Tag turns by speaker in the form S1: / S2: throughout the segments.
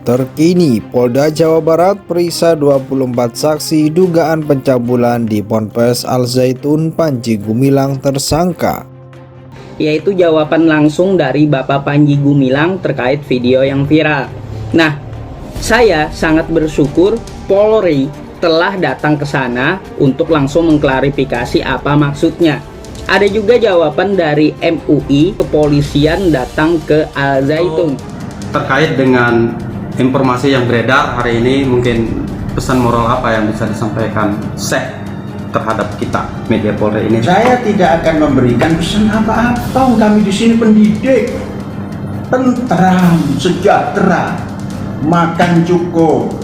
S1: Terkini, Polda Jawa Barat periksa 24 saksi dugaan pencabulan di Ponpes Al Zaitun Panji Gumilang tersangka.
S2: Yaitu jawaban langsung dari Bapak Panji Gumilang terkait video yang viral. Nah, saya sangat bersyukur Polri telah datang ke sana untuk langsung mengklarifikasi apa maksudnya. Ada juga jawaban dari MUI, kepolisian datang ke Al Zaitun.
S3: Terkait dengan informasi yang beredar hari ini, mungkin pesan moral apa yang bisa disampaikan Syekh terhadap kita media Polri ini?
S4: Saya tidak akan memberikan pesan apa-apa. Kami di sini pendidik, tentram, sejahtera, makan cukup,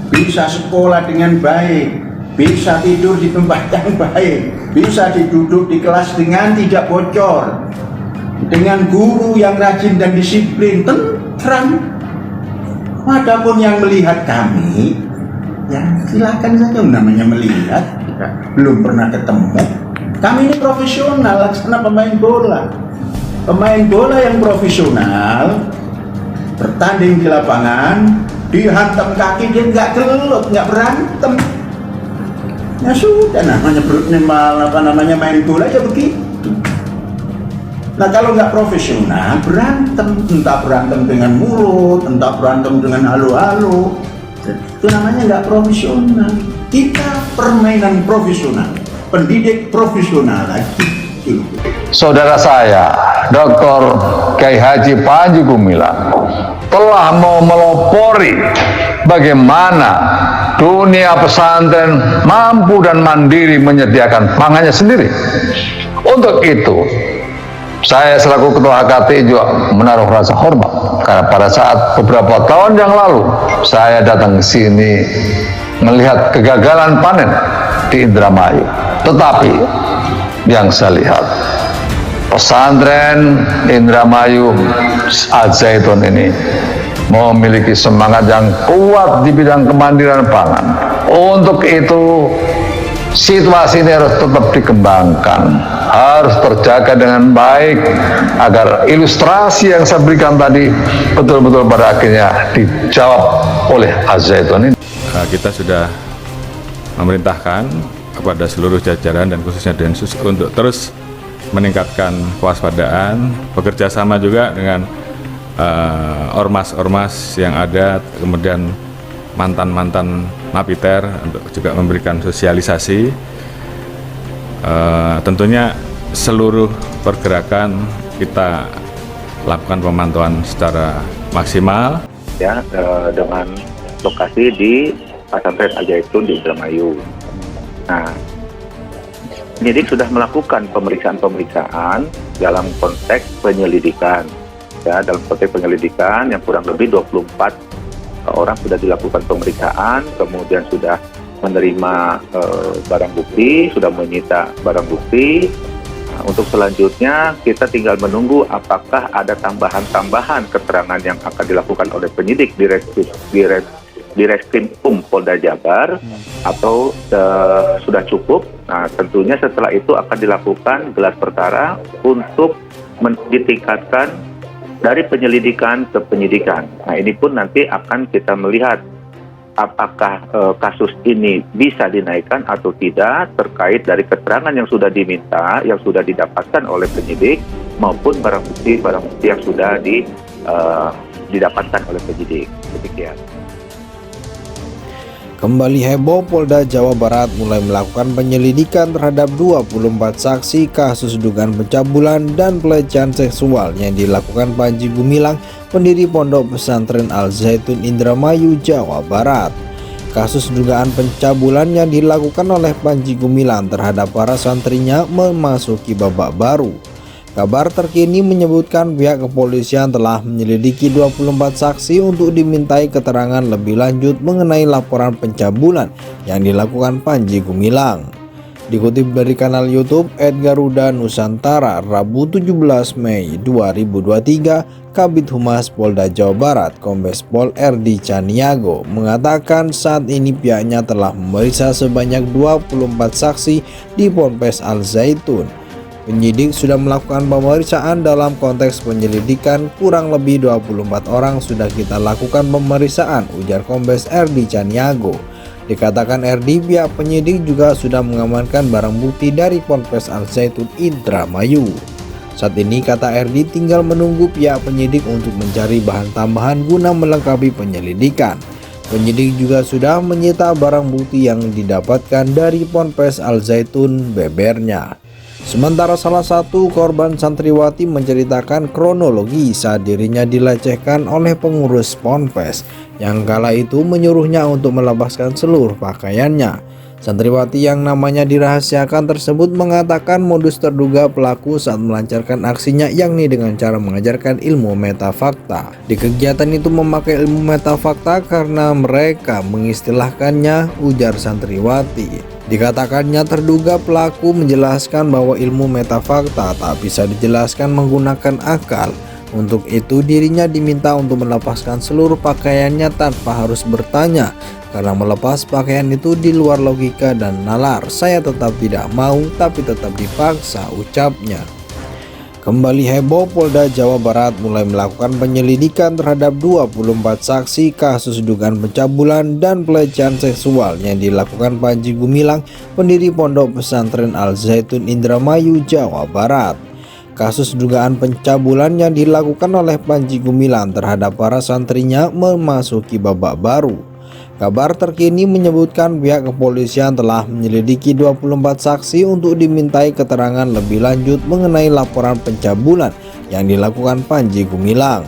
S4: bisa sekolah dengan baik, bisa tidur di tempat yang baik, bisa duduk di kelas dengan tidak bocor, dengan guru yang rajin dan disiplin, tentram. Adapun yang melihat kami, ya silakan saja, namanya melihat, belum pernah ketemu. Kami ini profesional, laksana pemain bola. Pemain bola yang profesional, bertanding di lapangan, dihantam kaki dia nggak gelut, nggak berantem. Ya sudah, namanya main bola ya begitu. Nah kalau nggak profesional, berantem, entah berantem dengan mulut, entah berantem dengan halo-halo, itu namanya nggak profesional. Kita permainan profesional, pendidik profesional lagi.
S5: Saudara saya, Dr. Kiai Haji Panji Gumilang telah mau melopori bagaimana dunia pesantren mampu dan mandiri menyediakan pangannya sendiri. Untuk itu, saya selaku Ketua HKT juga menaruh rasa hormat karena pada saat beberapa tahun yang lalu saya datang ke sini melihat kegagalan panen di Indramayu. Tetapi yang saya lihat, pesantren Indramayu Al Zaitun ini memiliki semangat yang kuat di bidang kemandirian pangan. Untuk itu, situasi ini harus tetap dikembangkan, harus terjaga dengan baik agar ilustrasi yang saya berikan tadi betul-betul pada akhirnya dijawab oleh Al Zaitun ini.
S6: Kita sudah memerintahkan kepada seluruh jajaran dan khususnya Densus untuk terus meningkatkan kewaspadaan, bekerja sama juga dengan ormas-ormas yang ada, kemudian mantan-mantan napiter untuk juga memberikan sosialisasi. Tentunya seluruh pergerakan kita lakukan pemantauan secara maksimal.
S7: Ya, dengan lokasi di pesantren Al Zaitun di Indramayu. Nah, penyidik sudah melakukan pemeriksaan dalam konteks penyelidikan. Ya, dalam konteks penyelidikan yang kurang lebih 24 orang sudah dilakukan pemeriksaan, kemudian sudah menerima barang bukti, sudah menyita barang bukti. Untuk selanjutnya kita tinggal menunggu apakah ada tambahan-tambahan keterangan yang akan dilakukan oleh penyidik di Reskrim Polda Jabar atau sudah cukup. Nah, tentunya setelah itu akan dilakukan gelar perkara untuk ditingkatkan dari penyelidikan ke penyidikan. Nah, ini pun nanti akan kita melihat apakah kasus ini bisa dinaikkan atau tidak terkait dari keterangan yang sudah diminta, yang sudah didapatkan oleh penyidik maupun barang bukti yang sudah didapatkan oleh penyidik. Demikian.
S1: Kembali heboh, Polda Jawa Barat mulai melakukan penyelidikan terhadap 24 saksi kasus dugaan pencabulan dan pelecehan seksual yang dilakukan Panji Gumilang, pendiri Pondok Pesantren Al Zaitun Indramayu, Jawa Barat. Kasus dugaan pencabulan yang dilakukan oleh Panji Gumilang terhadap para santrinya memasuki babak baru. Kabar terkini menyebutkan pihak kepolisian telah menyelidiki 24 saksi untuk dimintai keterangan lebih lanjut mengenai laporan pencabulan yang dilakukan Panji Gumilang. Dikutip dari kanal YouTube @Garuda Nusantara, Rabu 17 Mei 2023, Kabid Humas Polda Jawa Barat Kombes Pol RD Caniago mengatakan saat ini pihaknya telah memeriksa sebanyak 24 saksi di Ponpes Al Zaitun. Penyidik sudah melakukan pemeriksaan. Dalam konteks penyelidikan, kurang lebih 24 orang sudah kita lakukan pemeriksaan, ujar Kombes RD Caniago. Dikatakan RD, pihak penyidik juga sudah mengamankan barang bukti dari Ponpes Al Zaitun Indramayu. Saat ini, kata RD, tinggal menunggu pihak penyidik untuk mencari bahan tambahan guna melengkapi penyelidikan. Penyidik juga sudah menyita barang bukti yang didapatkan dari Ponpes Al Zaitun Bebernya. Sementara salah satu korban santriwati menceritakan kronologi saat dirinya dilecehkan oleh pengurus Ponpes yang kala itu menyuruhnya untuk melepaskan seluruh pakaiannya. Santriwati yang namanya dirahasiakan tersebut mengatakan modus terduga pelaku saat melancarkan aksinya yakni dengan cara mengajarkan ilmu metafakta. Di kegiatan itu memakai ilmu metafakta karena mereka mengistilahkannya, ujar santriwati. Dikatakannya terduga pelaku menjelaskan bahwa ilmu metafakta tak bisa dijelaskan menggunakan akal. Untuk itu dirinya diminta untuk melepaskan seluruh pakaiannya tanpa harus bertanya, karena melepas pakaian itu di luar logika dan nalar. Saya tetap tidak mau tapi tetap dipaksa, ucapnya. Kembali heboh, Polda Jawa Barat mulai melakukan penyelidikan terhadap 24 saksi kasus dugaan pencabulan dan pelecehan seksual yang dilakukan Panji Gumilang, pendiri Pondok Pesantren Al Zaitun Indramayu, Jawa Barat. Kasus dugaan pencabulan yang dilakukan oleh Panji Gumilang terhadap para santrinya memasuki babak baru. Kabar terkini menyebutkan pihak kepolisian telah menyelidiki 24 saksi untuk dimintai keterangan lebih lanjut mengenai laporan pencabulan yang dilakukan Panji Gumilang.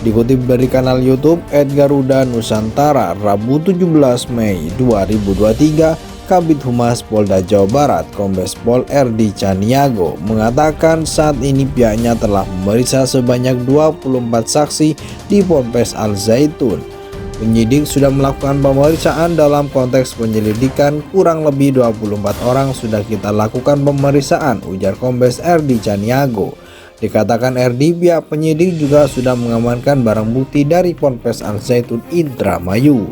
S1: Dikutip dari kanal YouTube @Garuda Nusantara, Rabu 17 Mei 2023, Kabid Humas Polda Jawa Barat Kombes Pol RD Caniago mengatakan saat ini pihaknya telah memeriksa sebanyak 24 saksi di Ponpes Al Zaitun. Penyidik sudah melakukan pemeriksaan. Dalam konteks penyelidikan, kurang lebih 24 orang sudah kita lakukan pemeriksaan, ujar Kombes RD Caniago. Dikatakan RD, pihak penyidik juga sudah mengamankan barang bukti dari Ponpes Al Zaitun Indramayu.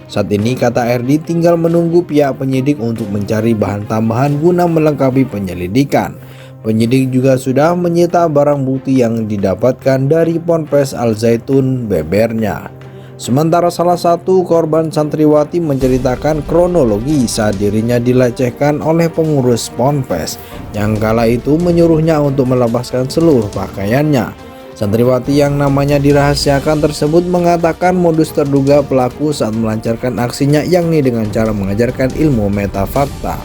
S1: Saat ini, kata RD, tinggal menunggu pihak penyidik untuk mencari bahan tambahan guna melengkapi penyelidikan. Penyidik juga sudah menyita barang bukti yang didapatkan dari Ponpes Al Zaitun Bebernya. Sementara salah satu korban santriwati menceritakan kronologi saat dirinya dilecehkan oleh pengurus Ponpes yang kala itu menyuruhnya untuk melepaskan seluruh pakaiannya. Santriwati yang namanya dirahasiakan tersebut mengatakan modus terduga pelaku saat melancarkan aksinya yakni dengan cara mengajarkan ilmu metafakta.